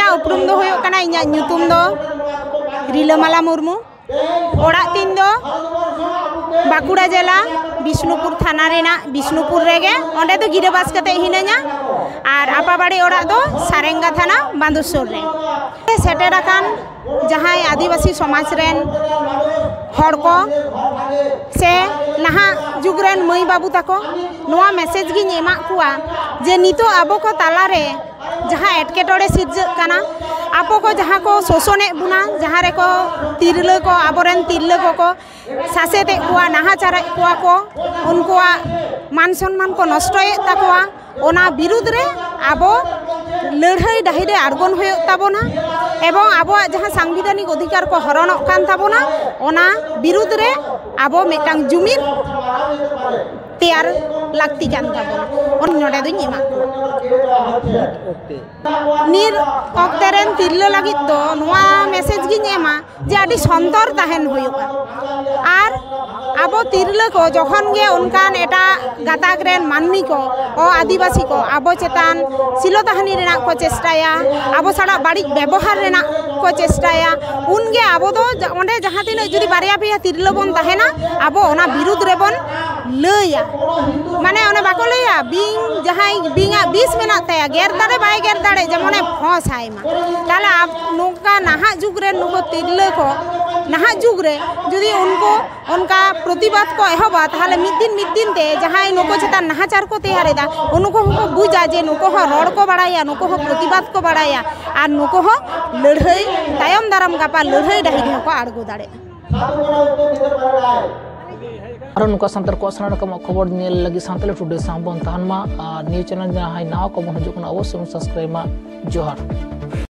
इन्या उपरुम दो होयो कना इन्या ᱧᱩᱛᱩᱢ दो रीलामाला मुर्मू ओड़ा तीन दो बाकुड़ा जिला बिष्णुपुर थाना रेना बिष्णुपुर रेगे ओंडे दो गिराबास कते हिनाया और आपाबाड़ी ओड़ा दो सारेंगा थाना बांदुसुर रे सेटेर आकान जहां आदिवासी समाज रेन हर को से नहा जुग रेन मई बाबू तको नोआ मैसेज गिन एमा कुआ जे नितो आबो को ताला रे जहां एटकेटोड़े सिरजक काना आपो को जहां को शोषणे बुना जहां रे को तिरले को आबोरेन तिरले को सासेते कुआ नाहाचारे कुआ को उनकुआ मान सम्मान को नष्टये ताकुआ ओना विरुद्ध रे आबो लड़ाई डाही रे आड़गोन होयो ताबोना एवं आबो जहां सांविधानिक अधिकार को हरणक कान ताबोना ओना विरुद्ध रे आबो मेटांग जुमिर तैयार लागती कान ताबोना ओन नोडे दुई एमा निर ऑक्टेरेन तिरले लागित दो नोआ मैसेज गिन एमा जे आडी संतर ताहेन होयोगा आर आबो तिरले को जखन गे उनकान एटा गाताक रेन मानमी को ओ आदिवासी को आबो चेतान सिलो ताहानी रेना को चेष्टाया आबो साडा बाड़ी व्यवहार रेना को चेष्टाया उनगे आबो दो ओंडे जहां तिना जुदी बारिया पेया तिरले बोन ताहेना आबो ओना विरुद्ध रे बोन लैया माने ओने बाको लैया बिंग जहां बिंगा 20 मेना ताया गेर दाड़े बाय गेर दाड़े जेमने फस आयमा ताले आप नोका नाहा जुग रे नुको तिरले को नाहा जुग रे जुदी उनको उनका प्रतिबाद को एहबा ताहले मिद दिन ते जहां नुको चेता नाहाचार को तैयारेदा उनको को बुझा जे नुको हो रोड को बाड़ाया नुको हो प्रतिबाद को बाड़ाया और नुको हो लड़ाई तायम दाराम गापा लड़ाई डाही को आड़गो दाड़े और नुका सांताल को सारा रकम खबर नेल लगी सांताल टुडे सांबन तहनमा न्यूज चैनल जहां नाव को मन हजू अवश्य सब्सक्राइब मा जोहार।